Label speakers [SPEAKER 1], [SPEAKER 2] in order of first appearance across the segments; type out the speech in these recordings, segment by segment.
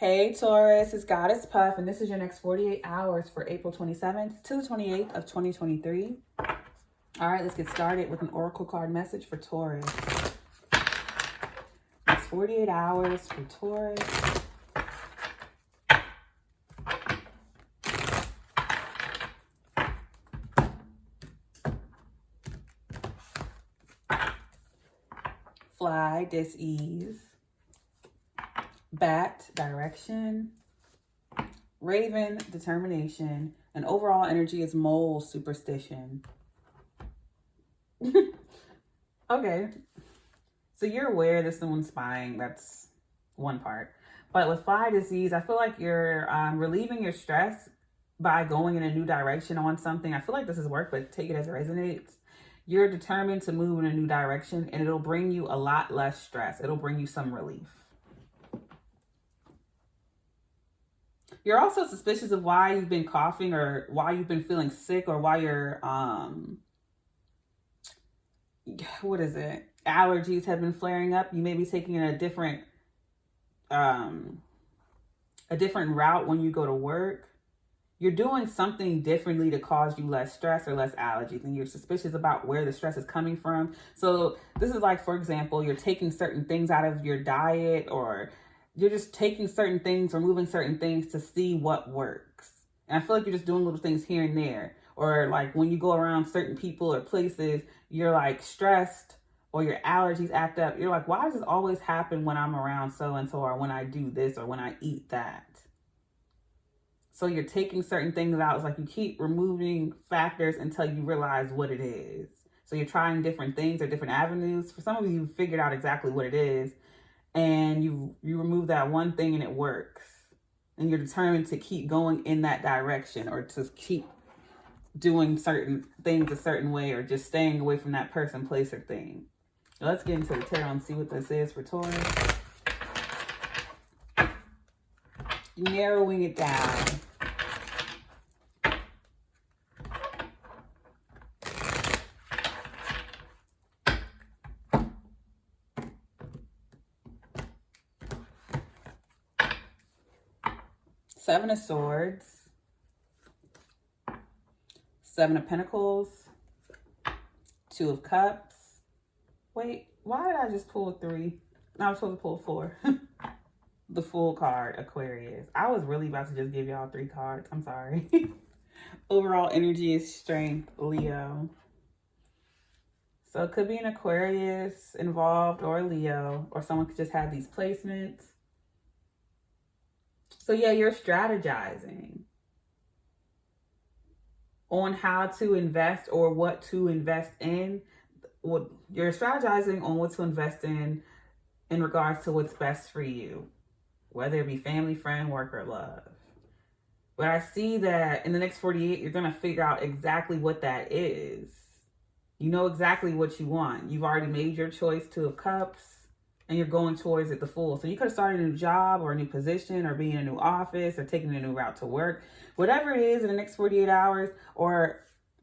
[SPEAKER 1] Hey Taurus, it's Goddess Puff, and this is your next 48 hours for April 27th to the 28th of 2023. All right, let's get started with an oracle card message for Taurus. Next 48 hours for Taurus. Fly, dis-ease. Bat, direction. Raven, determination. And overall energy is mole, superstition. Okay. So you're aware that someone's spying. That's one part. But with fly disease, I feel like you're relieving your stress by going in a new direction on something. I feel like this is work, but take it as it resonates. You're determined to move in a new direction, and it'll bring you a lot less stress. It'll bring you some relief. You're also suspicious of why you've been coughing or why you've been feeling sick or why your, allergies have been flaring up. You may be taking a different route when you go to work. You're doing something differently to cause you less stress or less allergies, and you're suspicious about where the stress is coming from. So this is like, for example, you're taking certain things out of your diet, or you're just taking certain things, removing certain things to see what works. And I feel like you're just doing little things here and there. Or like when you go around certain people or places, you're like stressed or your allergies act up. You're like, why does this always happen when I'm around so-and-so, or when I do this, or when I eat that? So you're taking certain things out. It's like you keep removing factors until you realize what it is. So you're trying different things or different avenues. For some of you, you've figured out exactly what it is. And you remove that one thing and it works. And you're determined to keep going in that direction, or to keep doing certain things a certain way, or just staying away from that person, place, or thing. So let's get into the tarot and see what this is for Taurus. Narrowing it down. Seven of Swords, Seven of Pentacles, Two of Cups. Wait, why did I just pull three? No, I was supposed to pull four. The Fool card, Aquarius. I was really about to just give y'all three cards. I'm sorry. Overall energy is strength, Leo. So it could be an Aquarius involved, or a Leo, or someone could just have these placements. So yeah, you're strategizing on how to invest or what to invest in. You're strategizing on what to invest in regards to what's best for you, whether it be family, friend, work, or love. But I see that in the next 48, you're going to figure out exactly what that is. You know exactly what you want. You've already made your choice, Two of Cups. And you're going towards it, the Fool. So you could have started a new job or a new position, or be in a new office, or taking a new route to work. Whatever it is in the next 48 hours, or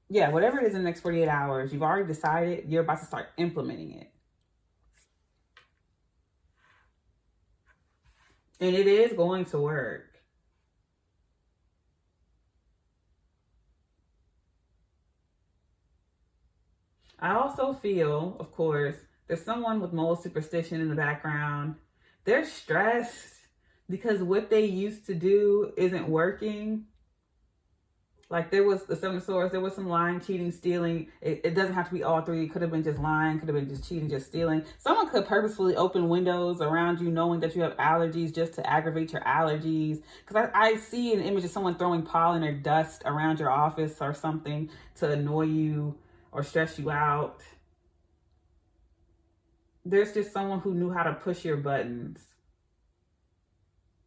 [SPEAKER 1] yeah, whatever it is in the next 48 hours, you've already decided, you're about to start implementing it. And it is going to work. I also feel, of course, there's someone with mole superstition in the background. They're stressed because what they used to do isn't working. Like there was the Seven of Swords, there was some lying, cheating, stealing. It doesn't have to be all three. It could have been just lying, could have been just cheating, just stealing. Someone could purposefully open windows around you knowing that you have allergies just to aggravate your allergies. Because I see an image of someone throwing pollen or dust around your office or something to annoy you or stress you out. There's just someone who knew how to push your buttons,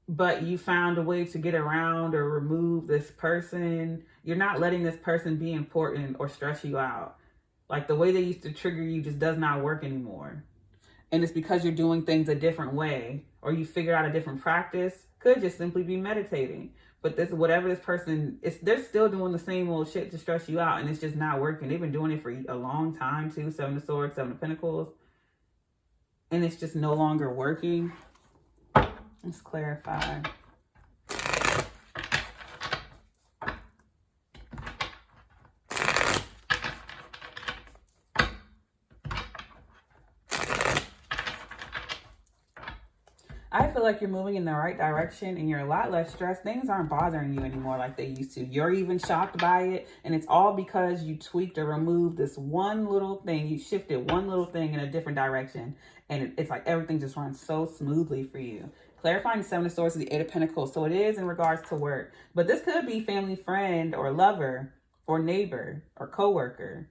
[SPEAKER 1] but you found a way to get around or remove this person. You're not letting this person be important or stress you out. Like the way they used to trigger you just does not work anymore. And it's because you're doing things a different way, or you figure out a different practice. Could just simply be meditating. But this, whatever this person is, they're still doing the same old shit to stress you out, and it's just not working. They've been doing it for a long time too. Seven of Swords, Seven of Pentacles. And it's just no longer working. Let's clarify. feel like you're moving in the right direction and you're a lot less stressed. Things aren't bothering you anymore like they used to. You're even shocked by it. And it's all because you tweaked or removed this one little thing. You shifted one little thing in a different direction. And it's like everything just runs so smoothly for you. Clarifying the Seven of Swords is the Eight of Pentacles. So it is in regards to work. But this could be family, friend, or lover, or neighbor, or coworker.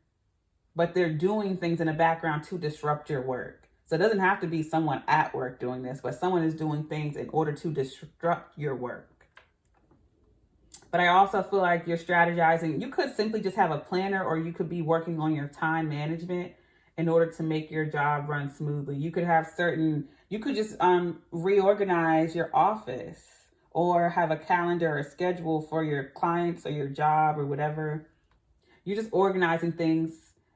[SPEAKER 1] But they're doing things in the background to disrupt your work. So it doesn't have to be someone at work doing this, but someone is doing things in order to disrupt your work. But I also feel like you're strategizing. You could simply just have a planner, or you could be working on your time management in order to make your job run smoothly. You could have you could just reorganize your office, or have a calendar or schedule for your clients or your job or whatever. You're just organizing things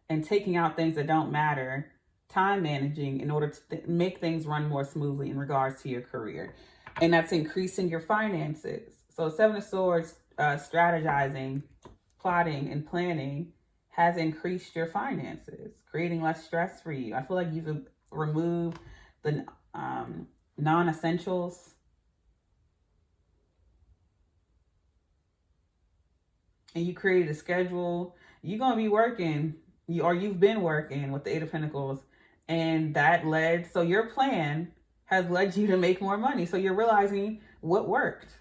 [SPEAKER 1] and taking out things that don't matter. Time managing in order to make things run more smoothly in regards to your career. And that's increasing your finances. So Seven of Swords, strategizing, plotting, and planning has increased your finances, creating less stress for you. I feel like you've removed the non-essentials. And you created a schedule. You're going to be working, you've been working with the Eight of Pentacles. And that so your plan has led you to make more money. So you're realizing what worked.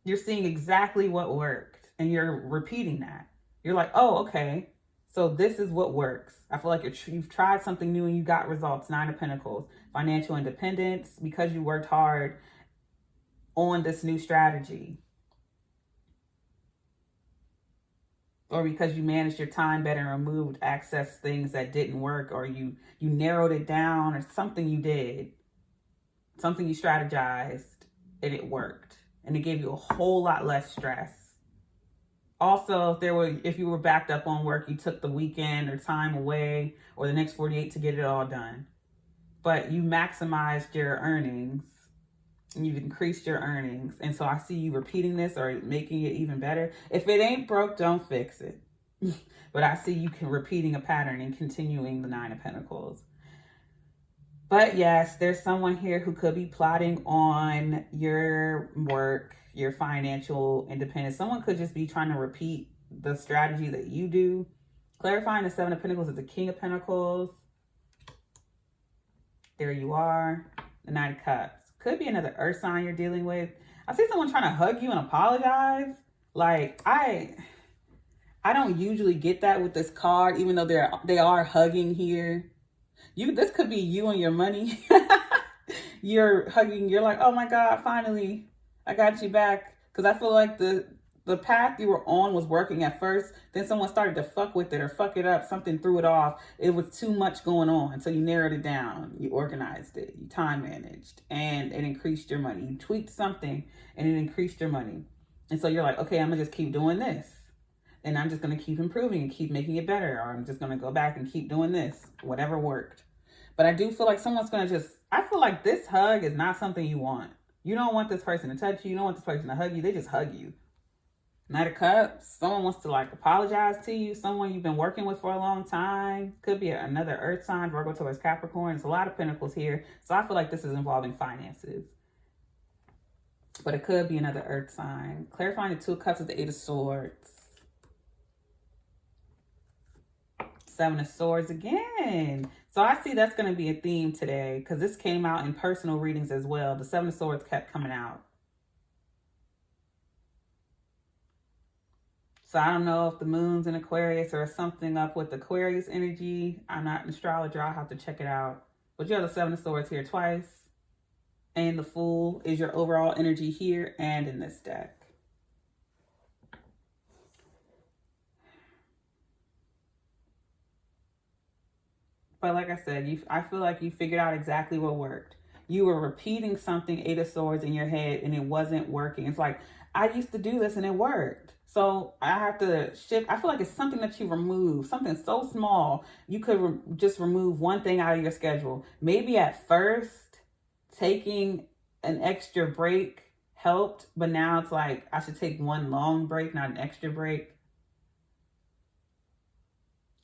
[SPEAKER 1] You're seeing exactly what worked. And you're repeating that. You're like, oh, okay. So this is what works. I feel like you've tried something new and you got results. Nine of Pentacles. Financial independence because you worked hard on this new strategy. Or because you managed your time better and removed excess things that didn't work, or you narrowed it down, or something you did, something you strategized, and it worked. And it gave you a whole lot less stress. Also, if you were backed up on work, you took the weekend or time away, or the next 48 to get it all done. But you maximized your earnings. And you've increased your earnings. And so I see you repeating this or making it even better. If it ain't broke, don't fix it. But I see you repeating a pattern and continuing the Nine of Pentacles. But yes, there's someone here who could be plotting on your work, your financial independence. Someone could just be trying to repeat the strategy that you do. Clarifying the Seven of Pentacles is the King of Pentacles. There you are. The Nine of Cups. Could be another earth sign you're dealing with. I see someone trying to hug you and apologize. Like, I don't usually get that with this card, even though they are hugging here. This could be you and your money. You're hugging. You're like, oh my God, finally, I got you back. Because I feel like the path you were on was working at first. Then someone started to fuck with it or fuck it up. Something threw it off. It was too much going on. So you narrowed it down. You organized it. You time managed. And it increased your money. You tweaked something and it increased your money. And so you're like, okay, I'm going to just keep doing this. And I'm just going to keep improving and keep making it better. Or I'm just going to go back and keep doing this. Whatever worked. But I do feel like someone's going to I feel like this hug is not something you want. You don't want this person to touch you. You don't want this person to hug you. They just hug you. Knight of Cups, someone wants to apologize to you, someone you've been working with for a long time. Could be another earth sign, Virgo, Taurus, Capricorn. It's a lot of pentacles here. So I feel like this is involving finances. But it could be another earth sign. Clarifying the Two of Cups with the Eight of Swords. Seven of Swords again. So I see that's going to be a theme today because this came out in personal readings as well. The Seven of Swords kept coming out. So I don't know if the moon's in Aquarius or something up with Aquarius energy. I'm not an astrologer. I'll have to check it out. But you have the Seven of Swords here twice. And the Fool is your overall energy here and in this deck. But like I said, I feel like you figured out exactly what worked. You were repeating something, Eight of Swords, in your head and it wasn't working. It's like, I used to do this and it worked. So I have to shift. I feel like it's something that you remove, something so small. You could just remove one thing out of your schedule. Maybe at first taking an extra break helped, but now it's like I should take one long break, not an extra break.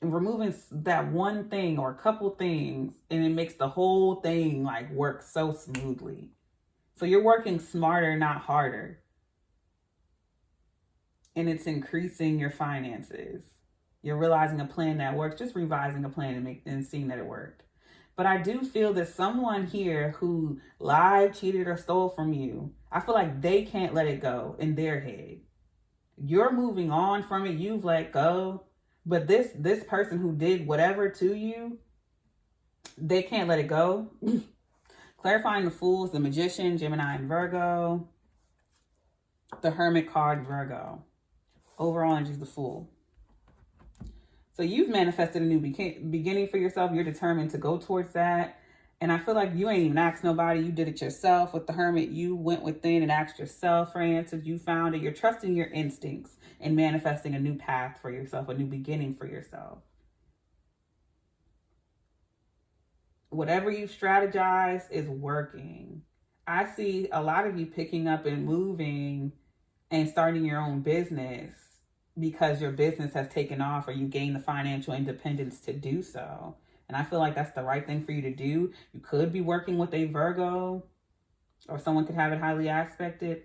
[SPEAKER 1] And removing that one thing or a couple things, and it makes the whole thing work so smoothly. So you're working smarter, not harder. And it's increasing your finances. You're realizing a plan that works, just revising a plan and seeing that it worked. But I do feel that someone here who lied, cheated, or stole from you, I feel like they can't let it go in their head. You're moving on from it. You've let go. But this person who did whatever to you, they can't let it go. Clarifying the Fools, the Magician, Gemini, and Virgo. The Hermit card, Virgo. Overall energy is the Fool. So you've manifested a new beginning for yourself. You're determined to go towards that. And I feel like you ain't even asked nobody. You did it yourself. With the Hermit, you went within and asked yourself for answers. You found it. You're trusting your instincts and manifesting a new path for yourself, a new beginning for yourself. Whatever you strategize is working. I see a lot of you picking up and moving and starting your own business because your business has taken off or you gain the financial independence to do so. And I feel like that's the right thing for you to do. You could be working with a Virgo, or someone could have it highly aspected.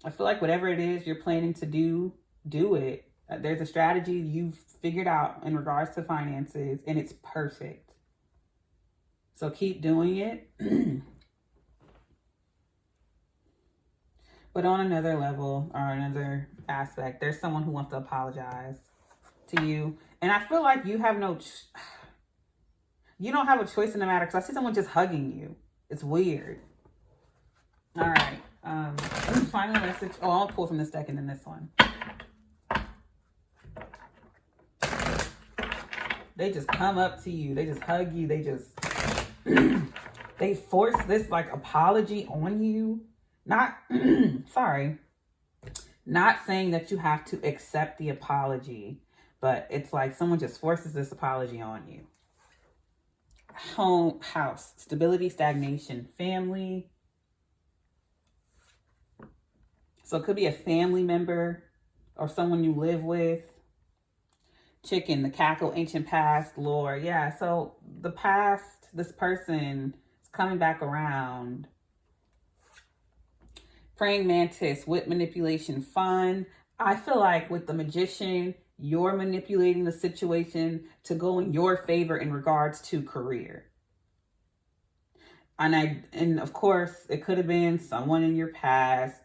[SPEAKER 1] I feel like whatever it is you're planning to do, do it. There's a strategy you've figured out in regards to finances, and it's perfect. So keep doing it. But on another level or another aspect, there's someone who wants to apologize to you. And I feel like you have you don't have a choice in the matter, because I see someone just hugging you. It's weird. All right. Final message. Oh, I'll pull from this deck and then this one. They just come up to you. They just hug you. They just, they force this like apology on you. Not, sorry, not saying that you have to accept the apology, but it's like someone just forces this apology on you. House, stability, stagnation, family. So it could be a family member or someone you live with. Chicken, the cackle, ancient past, lore. Yeah, so the past, this person is coming back around. Praying mantis, whip manipulation, fun. I feel like with the Magician, you're manipulating the situation to go in your favor in regards to career. And of course, it could have been someone in your past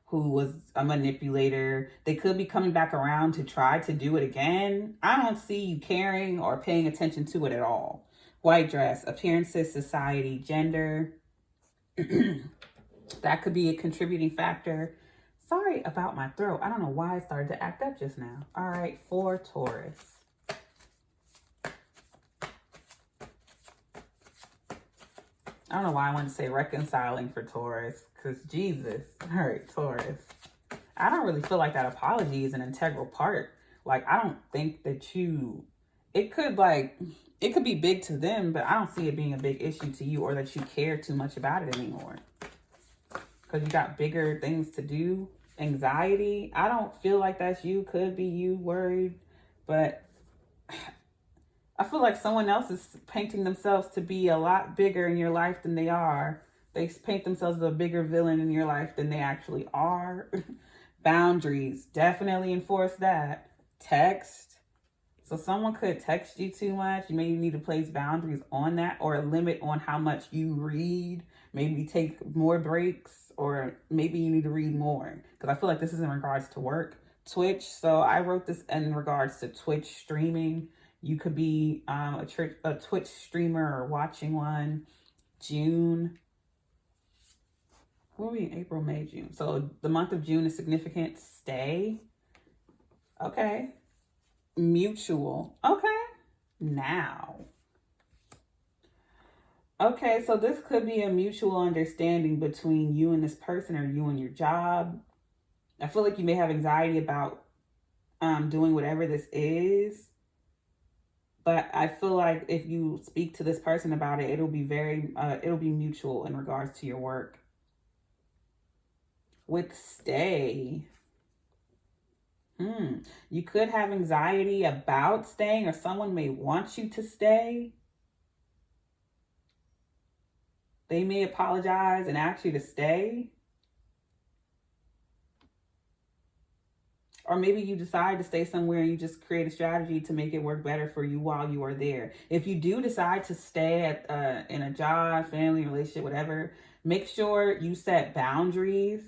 [SPEAKER 1] who was a manipulator. They could be coming back around to try to do it again. I don't see you caring or paying attention to it at all. White dress, appearances, society, gender. That could be a contributing factor. Sorry about my throat. I don't know why I started to act up just now. All right, for Taurus. I don't know why I wanted to say reconciling for Taurus, because Jesus. All right, Taurus. I don't really feel like that apology is an integral part. Like, I don't think that it could be big to them, but I don't see it being a big issue to you or that you care too much about it anymore. Because you got bigger things to do. Anxiety, I don't feel like that's you. Could be you worried. But I feel like someone else is painting themselves to be a lot bigger in your life than they are. They paint themselves as a bigger villain in your life than they actually are. Boundaries, definitely enforce that. Text. So someone could text you too much. You maybe need to place boundaries on that, or a limit on how much you read. Maybe take more breaks, or maybe you need to read more. Because I feel like this is in regards to work. Twitch. So I wrote this in regards to Twitch streaming. You could be a Twitch streamer or watching one. June. What are we in? April, May, June. So the month of June is significant. Stay. Okay. Mutual. Okay. Now. Okay, so this could be a mutual understanding between you and this person, or you and your job. I feel like you may have anxiety about doing whatever this is. But I feel like if you speak to this person about it, it'll be mutual in regards to your work. With stay. You could have anxiety about staying, or someone may want you to stay. They may apologize and ask you to stay. Or maybe you decide to stay somewhere and you just create a strategy to make it work better for you while you are there. If you do decide to stay at in a job, family, relationship, whatever, make sure you set boundaries.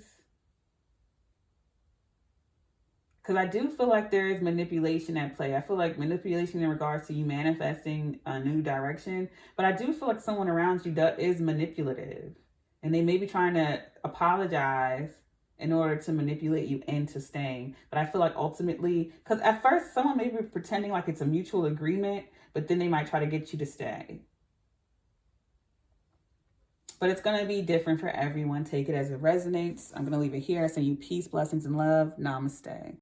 [SPEAKER 1] Because I do feel like there is manipulation at play. I feel like manipulation in regards to you manifesting a new direction. But I do feel like someone around you that is manipulative. And they may be trying to apologize in order to manipulate you into staying. But I feel like ultimately, because at first someone may be pretending like it's a mutual agreement, but then they might try to get you to stay. But it's going to be different for everyone. Take it as it resonates. I'm going to leave it here. I send you peace, blessings, and love. Namaste.